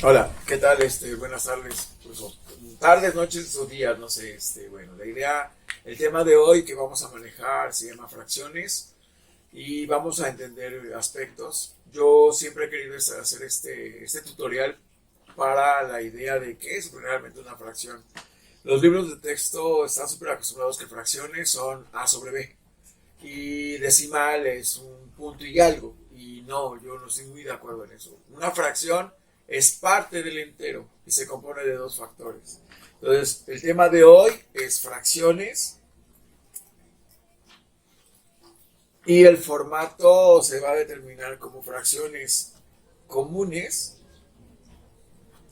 Hola, ¿qué tal? Buenas tardes, pues, tardes, noches o días, no sé, bueno, el tema de hoy que vamos a manejar se llama fracciones y vamos a entender aspectos. Yo siempre he querido hacer este tutorial para la idea de qué es realmente una fracción. Los libros de texto están súper acostumbrados que fracciones son A sobre B y decimal es un punto y algo. Y no, yo no estoy muy de acuerdo en eso. Una fracción es parte del entero y se compone de dos factores. Entonces, el tema de hoy es fracciones y el formato se va a determinar como fracciones comunes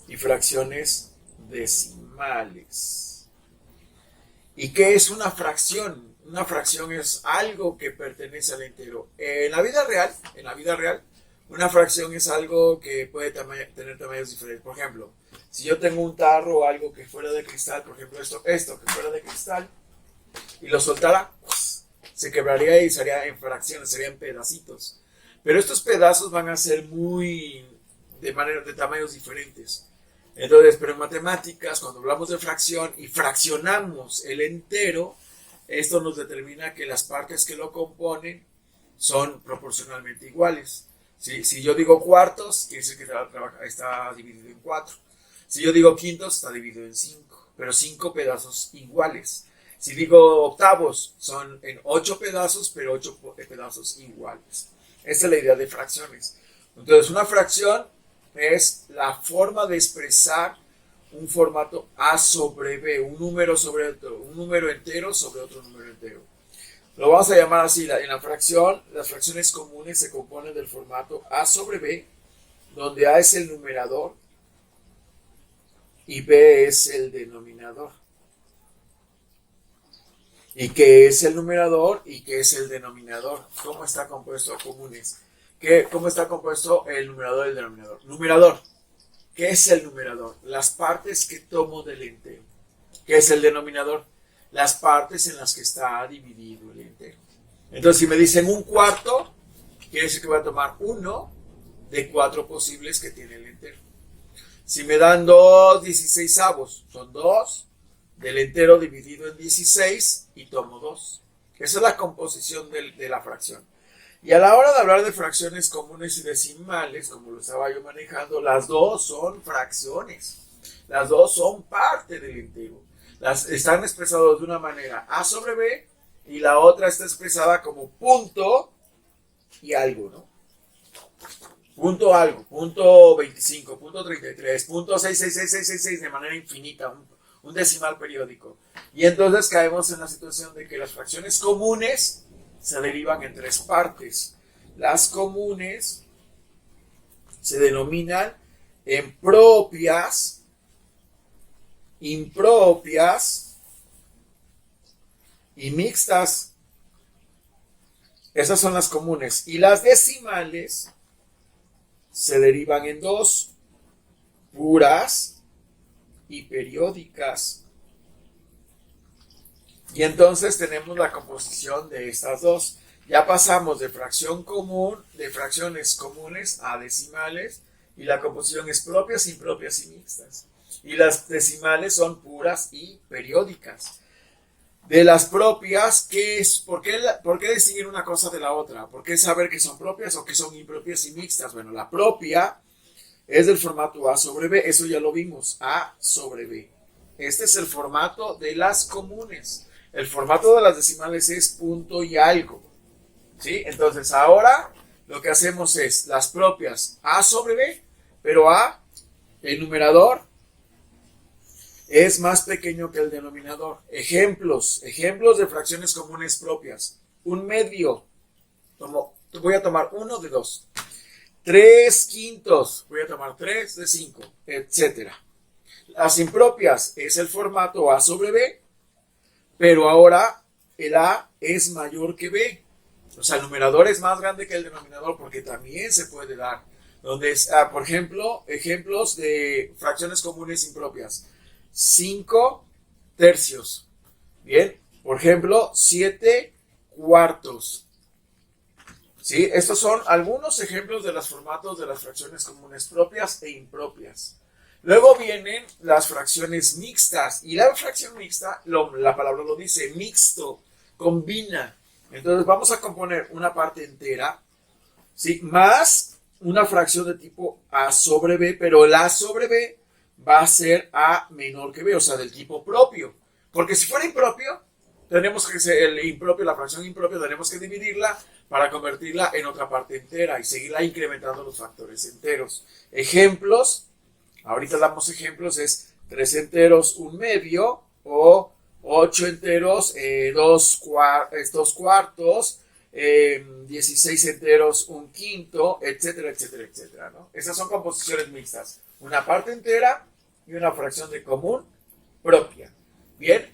y fracciones decimales. ¿Y qué es una fracción? Una fracción es algo que pertenece al entero. En la vida real, una fracción es algo que puede tener tamaños diferentes. Por ejemplo, si yo tengo un tarro o algo que fuera de cristal, por ejemplo, esto que fuera de cristal, y lo soltara, pues, se quebraría y sería en fracciones, serían pedacitos. Pero estos pedazos van a ser de tamaños diferentes. Entonces, pero en matemáticas, cuando hablamos de fracción y fraccionamos el entero, esto nos determina que las partes que lo componen son proporcionalmente iguales. ¿Sí? Si yo digo cuartos, quiere decir que está dividido en cuatro. Si yo digo quintos, está dividido en cinco, pero cinco pedazos iguales. Si digo octavos, son en 8 pedazos, pero 8 pedazos iguales. Esa es la idea de fracciones. Entonces, una fracción es la forma de expresar un formato A sobre B, un número sobre otro, un número entero sobre otro número entero. Lo vamos a llamar así, en la fracción, las fracciones comunes se componen del formato A sobre B, donde A es el numerador y B es el denominador. ¿Y qué es el numerador y qué es el denominador? ¿Cómo está compuesto comunes? ¿Cómo está compuesto el numerador y el denominador? Numerador. ¿Qué es el numerador? Las partes que tomo del entero. ¿Qué es el denominador? Las partes en las que está dividido el entero. Entonces, si me dicen un cuarto, quiere decir que voy a tomar uno de 4 posibles que tiene el entero. Si me dan 2/16, son 2 del entero dividido en 16 y tomo 2. Esa es la composición de la fracción. Y a la hora de hablar de fracciones comunes y decimales, como lo estaba yo manejando, las dos son fracciones. Las dos son parte del entero. Están expresadas de una manera A sobre B y la otra está expresada como punto y algo, ¿no? Punto algo, punto 25, punto 33, punto 66666 de manera infinita, un decimal periódico. Y entonces caemos en la situación de que las fracciones comunes se derivan en 3 partes. Las comunes se denominan en propias, impropias y mixtas. Esas son las comunes. Y las decimales se derivan en 2, puras y periódicas. Y entonces tenemos la composición de estas dos. Ya pasamos de fracción común, de fracciones comunes a decimales, y la composición es propias, impropias y mixtas. Y las decimales son puras y periódicas. De las propias, ¿por qué distinguir una cosa de la otra? ¿Por qué saber que son propias o que son impropias y mixtas? Bueno, la propia es del formato A sobre B, eso ya lo vimos, A sobre B. Este es el formato de las comunes. El formato de las decimales es punto y algo. ¿Sí? Entonces ahora lo que hacemos es las propias A sobre B, pero A, el numerador, es más pequeño que el denominador. Ejemplos de fracciones comunes propias. Un medio, voy a tomar 1 de 2. 3 quintos, voy a tomar 3 de 5, etc. Las impropias es el formato A sobre B, pero ahora el A es mayor que B. O sea, el numerador es más grande que el denominador porque también se puede dar. Por ejemplo, ejemplos de fracciones comunes impropias. 5 tercios. Bien, por ejemplo, 7 cuartos. ¿Sí? Estos son algunos ejemplos de los formatos de las fracciones comunes propias e impropias. Luego vienen las fracciones mixtas. Y la fracción mixta, la palabra lo dice, mixto, combina. Entonces vamos a componer una parte entera, ¿sí? Más una fracción de tipo A sobre B, pero el A sobre B va a ser A menor que B, o sea, del tipo propio. Porque si fuera impropio, tenemos que ser el impropio, la fracción impropia, tenemos que dividirla para convertirla en otra parte entera y seguirla incrementando los factores enteros. Ejemplos, ahorita damos ejemplos, es 3 enteros, 1/2, o 8 enteros, 2 cuartos, 16 enteros, 1/5, etcétera, etcétera, etcétera, ¿no? Esas son composiciones mixtas. Una parte entera y una fracción de común propia. Bien,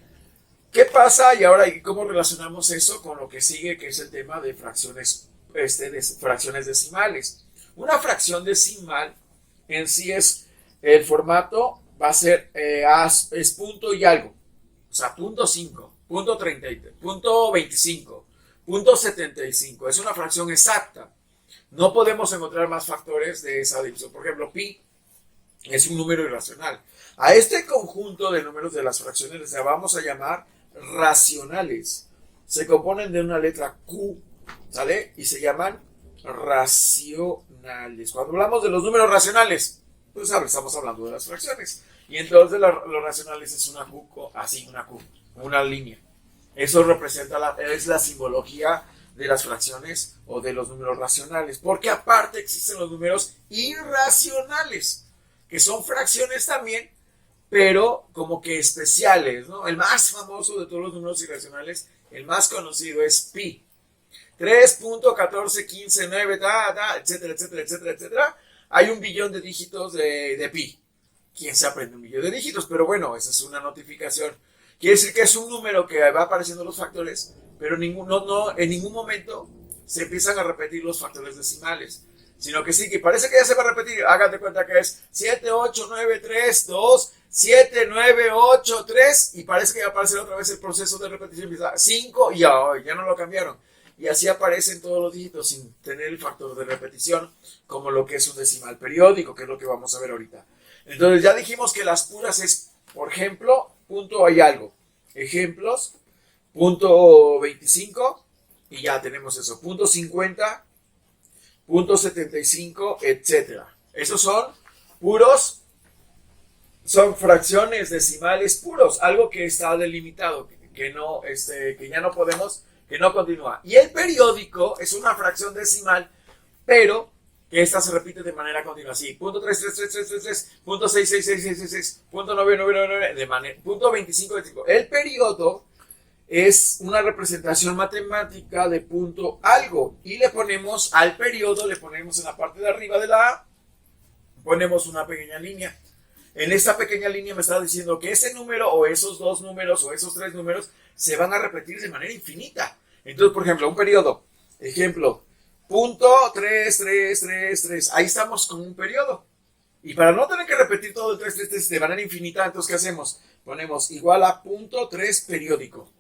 ¿qué pasa? Y ahora, ¿cómo relacionamos eso con lo que sigue, que es el tema de fracciones, fracciones decimales? Una fracción decimal en sí es, el formato va a ser, es punto y algo. O sea, punto 5, punto 30, punto 25, punto 75. Es una fracción exacta. No podemos encontrar más factores de esa división. Por ejemplo, pi es un número irracional. A este conjunto de números de las fracciones les vamos a llamar racionales. Se componen de una letra Q, ¿sale? Y se llaman racionales. Cuando hablamos de los números racionales, pues estamos hablando de las fracciones. Y entonces los racionales es una Q, así, una Q, una línea. Eso representa es la simbología de las fracciones o de los números racionales. Porque aparte existen los números irracionales, que son fracciones también, pero como que especiales, ¿no? El más famoso de todos los números irracionales, el más conocido es pi. 3.14159, etcétera, etcétera, etcétera, etcétera. Hay 1.000.000.000 de dígitos de pi. ¿Quién se aprende 1.000.000 de dígitos? Pero bueno, esa es una notificación. Quiere decir que es un número que va apareciendo los factores, pero en ningún momento se empiezan a repetir los factores decimales, sino que sí, que parece que ya se va a repetir. Háganse cuenta que es 7, 8, 9, 3, 2, 7, 9, 8, 3, y parece que va a aparecer otra vez el proceso de repetición. 5 y ya no lo cambiaron. Y así aparecen todos los dígitos sin tener el factor de repetición, como lo que es un decimal periódico, que es lo que vamos a ver ahorita. Entonces ya dijimos que las puras es, por ejemplo, punto hay algo. Ejemplos, punto 25, y ya tenemos eso, punto 50, punto 75, etcétera. Esos son puros, son fracciones decimales puros, algo que está delimitado, que ya no podemos, que no continúa. Y el periódico es una fracción decimal, pero que esta se repite de manera continua, así, punto 33333, punto 66666, punto 9999, de manera, punto 2525. El periodo es una representación matemática de punto algo, y le ponemos al periodo, le ponemos en la parte de arriba de la A, ponemos una pequeña línea. En esta pequeña línea me está diciendo que ese número, o esos dos números, o esos tres números, se van a repetir de manera infinita. Entonces, por ejemplo, un periodo, ejemplo, punto 3333, ahí estamos con un periodo. Y para no tener que repetir todo el 333 de manera infinita, entonces, ¿qué hacemos? Ponemos igual a punto 3 periódico.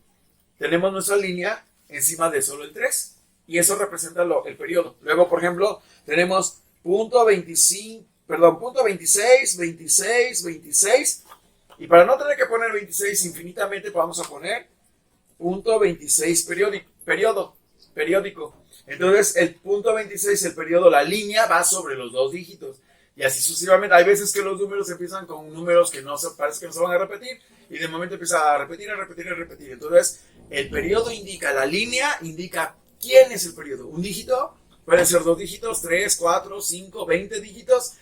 Tenemos nuestra línea encima de solo el 3, y eso representa el periodo. Luego, por ejemplo, tenemos punto 26, 26, y para no tener que poner 26 infinitamente, vamos a poner punto 26 periódico. Entonces, el punto 26, el periodo, la línea va sobre los dos dígitos. Y así sucesivamente. Hay veces que los números empiezan con números que parece que no se van a repetir, y de momento empieza a repetir. Entonces, el periodo indica, la línea indica quién es el periodo. Un dígito, pueden ser 2 dígitos, 3, 4, 5, 20 dígitos.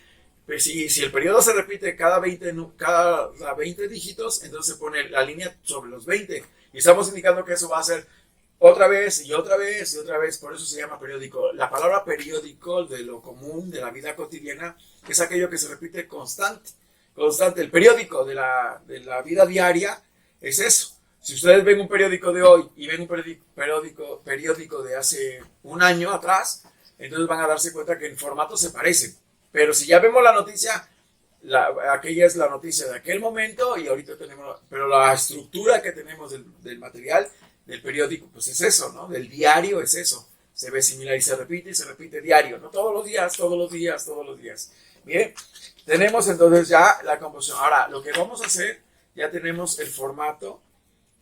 Pues si el periodo se repite cada 20 dígitos, entonces se pone la línea sobre los 20. Y estamos indicando que eso va a ser otra vez y otra vez y otra vez. Por eso se llama periódico. La palabra periódico, de lo común, de la vida cotidiana, es aquello que se repite constante. El periódico de la vida diaria es eso. Si ustedes ven un periódico de hoy y ven un periódico de hace un año atrás, entonces van a darse cuenta que en formato se parecen. Pero si ya vemos la noticia, aquella es la noticia de aquel momento, y ahorita tenemos, pero la estructura que tenemos del material del periódico, pues es eso, ¿no? Del diario es eso. se ve similar y se repite diario, no todos los días, todos los días, todos los días. Bien, tenemos entonces ya la composición. Ahora, lo que vamos a hacer, ya tenemos el formato,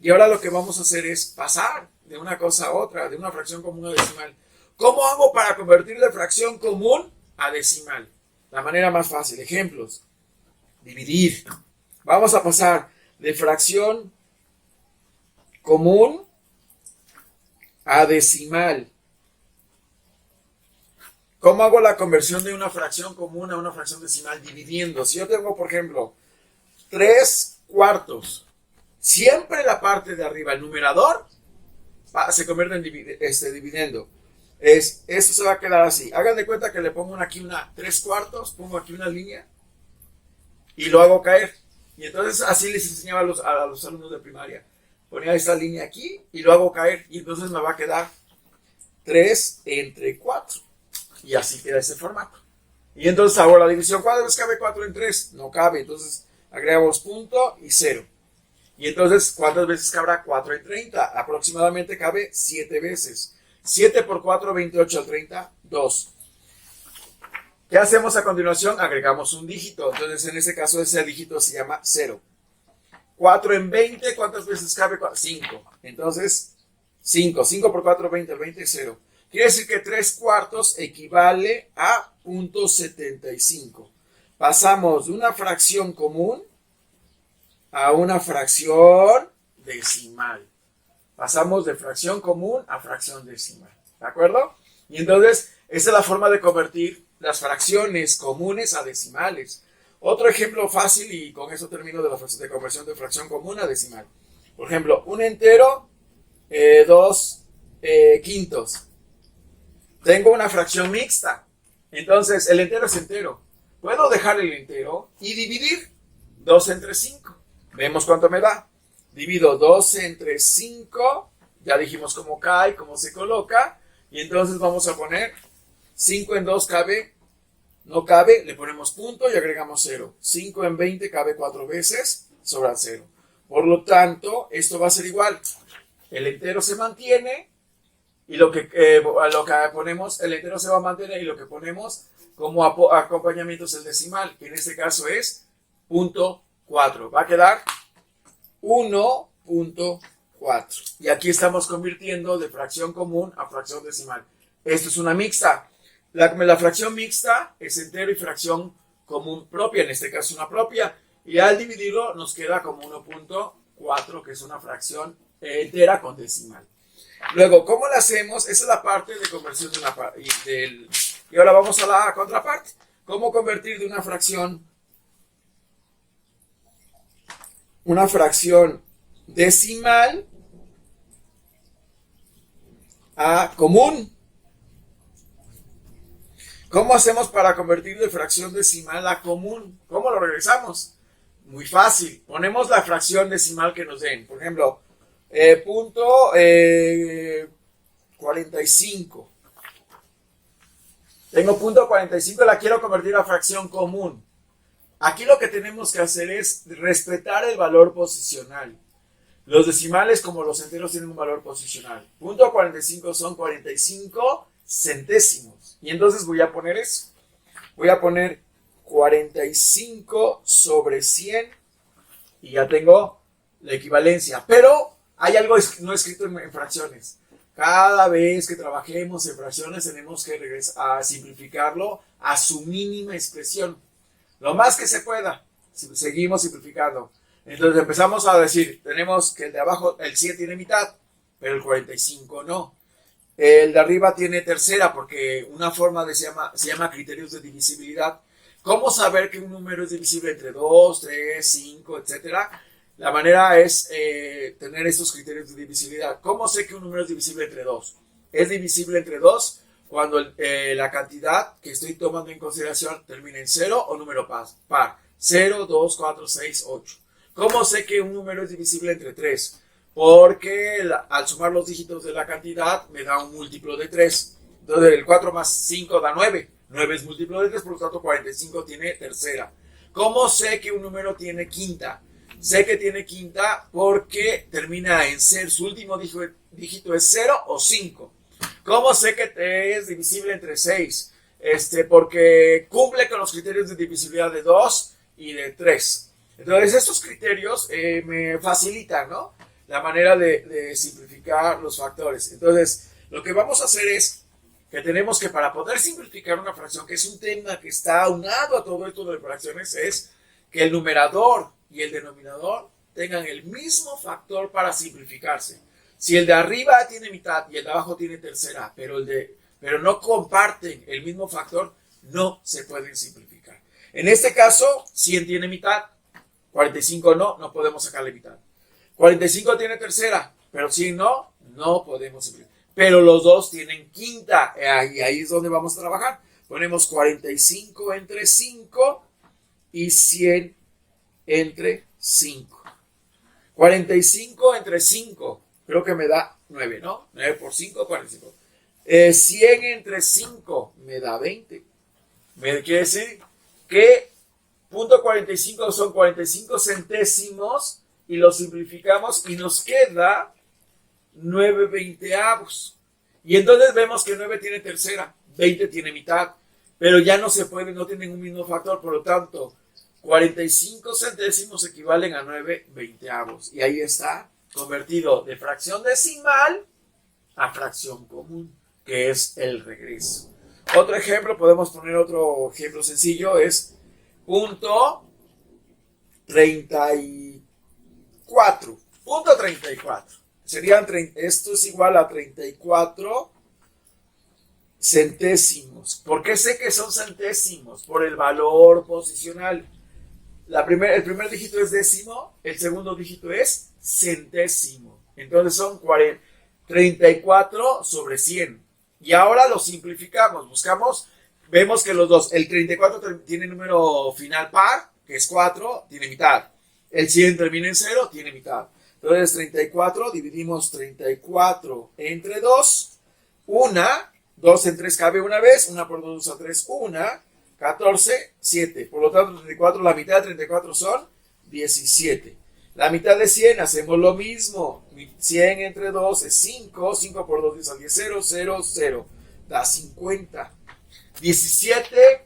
y ahora lo que vamos a hacer es pasar de una cosa a otra, de una fracción común a decimal. ¿Cómo hago para convertir de fracción común a decimal? La manera más fácil, ejemplos. Dividir. Vamos a pasar de fracción común a decimal. ¿Cómo hago la conversión de una fracción común a una fracción decimal? Dividiendo. Si yo tengo, por ejemplo, 3/4, siempre la parte de arriba, el numerador, se convierte en dividendo. Esto se va a quedar así. Hagan de cuenta que le pongo aquí una 3/4, pongo aquí una línea y lo hago caer. Y entonces así les enseñaba a los alumnos de primaria. Ponía esta línea aquí y lo hago caer. Y entonces me va a quedar 3/4. Y así queda ese formato. Y entonces hago la división. ¿Cuántas veces cabe 4 en 3? No cabe. Entonces agregamos punto y 0. Y entonces, ¿cuántas veces cabrá 4 en 30? Aproximadamente cabe 7 veces. 7 por 4, 28 al 30, 2. ¿Qué hacemos a continuación? Agregamos un dígito. Entonces, en este caso, ese dígito se llama 0. 4 en 20, ¿cuántas veces cabe? 5. Entonces, 5. 5 por 4, 20. El 20 es 0. Quiere decir que 3/4 equivale a 0.75. Pasamos de una fracción común a una fracción decimal. Pasamos de fracción común a fracción decimal. ¿De acuerdo? Y entonces, esa es la forma de convertir las fracciones comunes a decimales. Otro ejemplo fácil, y con eso termino de conversión de fracción común a decimal. Por ejemplo, un entero, 2 quintos. Tengo una fracción mixta. Entonces, el entero es entero. Puedo dejar el entero y dividir 2 entre 5. Vemos cuánto me da. Divido 2 entre 5. Ya dijimos cómo cae, cómo se coloca. Y entonces vamos a poner 5 en 2 cabe, no cabe, le ponemos punto y agregamos 0. 5 en 20 cabe 4 veces, sobra 0. Por lo tanto, esto va a ser igual. El entero se mantiene y lo que ponemos, el entero se va a mantener y lo que ponemos como acompañamiento es el decimal, que en este caso es 0.4. Va a quedar 1.4. Y aquí estamos convirtiendo de fracción común a fracción decimal. Esto es una mixta. La fracción mixta es entero y fracción común propia, en este caso una propia. Y al dividirlo nos queda como 1.4, que es una fracción entera con decimal. Luego, ¿cómo lo hacemos? Esa es la parte de conversión de una parte. Y ahora vamos a la contraparte. ¿Cómo convertir de una fracción decimal a común? ¿Cómo hacemos para convertir de fracción decimal a común? ¿Cómo lo regresamos? Muy fácil. Ponemos la fracción decimal que nos den. Por ejemplo, punto 45. Tengo punto 45 y la quiero convertir a fracción común. Aquí lo que tenemos que hacer es respetar el valor posicional. Los decimales, como los enteros, tienen un valor posicional. Punto 45 son 45 centésimos. Y entonces voy a poner eso. Voy a poner 45 sobre 100 y ya tengo la equivalencia. Pero hay algo no escrito en fracciones. Cada vez que trabajemos en fracciones tenemos que regresar a simplificarlo a su mínima expresión. Lo más que se pueda. Seguimos simplificando. Entonces empezamos a decir, tenemos que el de abajo, el 100 tiene mitad, pero el 45 no. El de arriba tiene tercera, porque una forma se llama criterios de divisibilidad. ¿Cómo saber que un número es divisible entre 2, 3, 5, etcétera? La manera es tener estos criterios de divisibilidad. ¿Cómo sé que un número es divisible entre 2? Es divisible entre 2 cuando la cantidad que estoy tomando en consideración termina en 0 o número par. 0, 2, 4, 6, 8. ¿Cómo sé que un número es divisible entre 3? Porque al sumar los dígitos de la cantidad me da un múltiplo de 3. Entonces el 4 más 5 da 9. 9 es múltiplo de 3, por lo tanto 45 tiene tercera. ¿Cómo sé que un número tiene quinta? Sé que tiene quinta porque termina en ser, su último dígito es 0 o 5. ¿Cómo sé que es divisible entre 6? Porque cumple con los criterios de divisibilidad de 2 y de 3. Entonces, estos criterios me facilitan, ¿no?, la manera de simplificar los factores. Entonces, lo que vamos a hacer es que tenemos que, para poder simplificar una fracción, que es un tema que está aunado a todo esto de fracciones, es que el numerador y el denominador tengan el mismo factor para simplificarse. Si el de arriba tiene mitad y el de abajo tiene tercera, pero no comparten el mismo factor, no se pueden simplificar. En este caso, 100 tiene mitad, 45 no podemos sacarle mitad. 45 tiene tercera, pero 100 no podemos simplificar. Pero los dos tienen quinta, y ahí es donde vamos a trabajar. Ponemos 45 entre 5 y 100 entre 5. 45 entre 5, creo que me da 9, ¿no? 9 por 5, 45. 100 entre 5 me da 20. Me quiere decir que punto 45 son 45 centésimos y lo simplificamos y nos queda 9 veinteavos. Y entonces vemos que 9 tiene tercera, 20 tiene mitad, pero ya no se puede, no tienen un mismo factor, por lo tanto, 45 centésimos equivalen a 9 veinteavos. Y ahí está, convertido de fracción decimal a fracción común, que es el regreso. Otro ejemplo, podemos poner otro ejemplo sencillo, es punto 34. Punto 34. Esto es igual a 34 centésimos. ¿Por qué sé que son centésimos? Por el valor posicional. El primer dígito es décimo, el segundo dígito es centésimo. Entonces son 34 sobre 100. Y ahora lo simplificamos, vemos que los dos, el 34 tiene número final par, que es 4, tiene mitad. El 100 termina en 0, tiene mitad. Entonces 34, dividimos 34 entre 2, 2 en 3 cabe una vez, 1 por 2 a 3, 1, 14, 7. Por lo tanto, 34, la mitad de 34 son 17. La mitad de 100, hacemos lo mismo. 100 entre 2 es 5, 5 por 2 es 10, 0, 0, 0. Da 50. 17,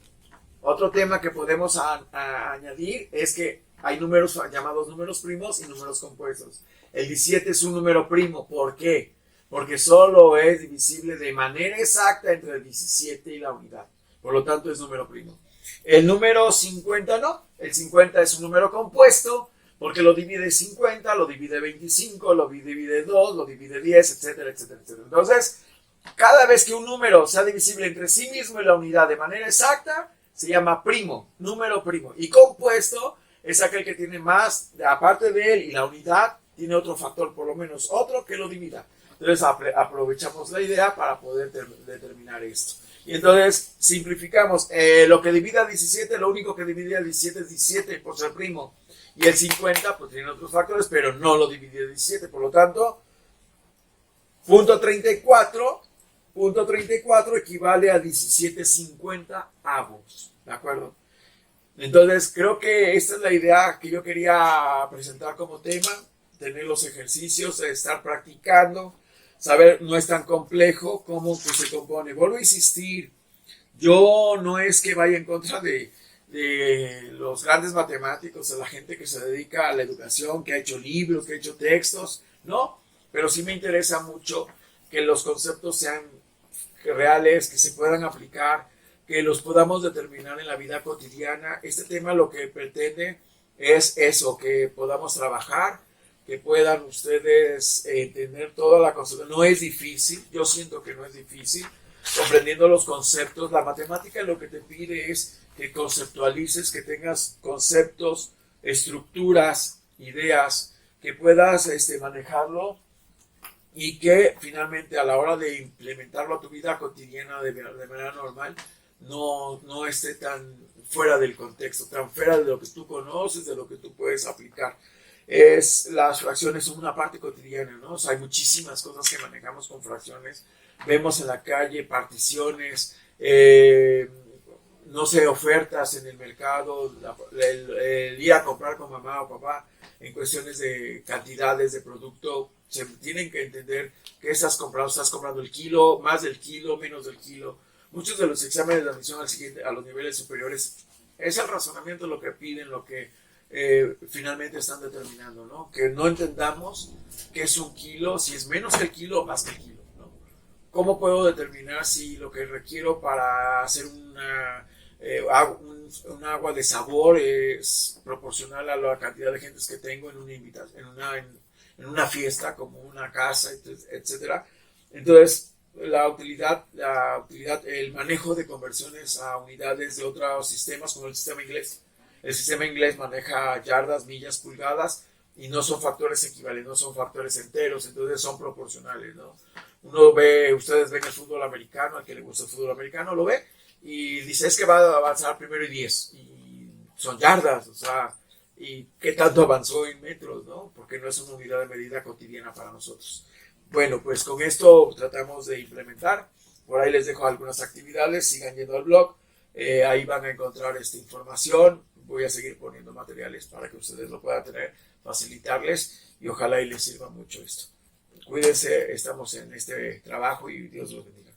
otro tema que podemos añadir es que hay números llamados números primos y números compuestos. El 17 es un número primo. ¿Por qué? Porque solo es divisible de manera exacta entre el 17 y la unidad. Por lo tanto, es número primo. El número 50 no. El 50 es un número compuesto porque lo divide 50, lo divide 25, lo divide 2, lo divide 10, etcétera, etcétera, etcétera. Entonces, cada vez que un número sea divisible entre sí mismo y la unidad de manera exacta, se llama primo, número primo. Y compuesto es aquel que tiene más, aparte de él y la unidad, tiene otro factor, por lo menos otro que lo divida. Entonces aprovechamos la idea para poder determinar esto. Y entonces simplificamos. Lo que divide a 17, lo único que divide a 17 es 17 por ser primo. Y el 50 pues tiene otros factores, pero no lo divide a 17. Por lo tanto, punto 34 equivale a 17/50 avos. ¿De acuerdo? Entonces, creo que esta es la idea que yo quería presentar como tema, tener los ejercicios, estar practicando, saber, no es tan complejo cómo que se compone. Vuelvo a insistir, yo no es que vaya en contra de los grandes matemáticos, de la gente que se dedica a la educación, que ha hecho libros, que ha hecho textos, no, pero sí me interesa mucho que los conceptos sean reales, que se puedan aplicar, que los podamos determinar en la vida cotidiana. Este tema lo que pretende es eso, que podamos trabajar, que puedan ustedes entender toda la concepción. No es difícil, yo siento que no es difícil, comprendiendo los conceptos. La matemática lo que te pide es que conceptualices, que tengas conceptos, estructuras, ideas, que puedas manejarlo y que finalmente a la hora de implementarlo a tu vida cotidiana de manera normal, no esté tan fuera del contexto, tan fuera de lo que tú conoces, de lo que tú puedes aplicar. Las fracciones son una parte cotidiana, ¿no? O sea, hay muchísimas cosas que manejamos con fracciones. Vemos en la calle particiones, no sé, ofertas en el mercado, el ir a comprar con mamá o papá, en cuestiones de cantidades de producto, se tienen que entender que estás comprando el kilo, más del kilo, menos del kilo. Muchos de los exámenes de admisión a los niveles superiores es el razonamiento lo que piden, lo que finalmente están determinando, ¿no? Que no entendamos qué es un kilo, si es menos que el kilo o más que el kilo, ¿no? ¿Cómo puedo determinar si lo que requiero para hacer un agua de sabor es proporcional a la cantidad de gentes que tengo en una fiesta, como una casa, etcétera? Entonces, el manejo de conversiones a unidades de otros sistemas, como el sistema inglés. El sistema inglés maneja yardas, millas, pulgadas, y no son factores equivalentes, no son factores enteros, entonces son proporcionales, ¿no? Ustedes ven el fútbol americano, al que le gusta el fútbol americano, lo ve, y dice, es que va a avanzar primero y 10, y son yardas, o sea, y qué tanto avanzó en metros, ¿no? Porque no es una unidad de medida cotidiana para nosotros. Bueno, pues con esto tratamos de implementar. Por ahí les dejo algunas actividades, sigan yendo al blog, ahí van a encontrar esta información. Voy a seguir poniendo materiales para que ustedes lo puedan tener, facilitarles, y ojalá y les sirva mucho esto. Cuídense, estamos en este trabajo y Dios los bendiga.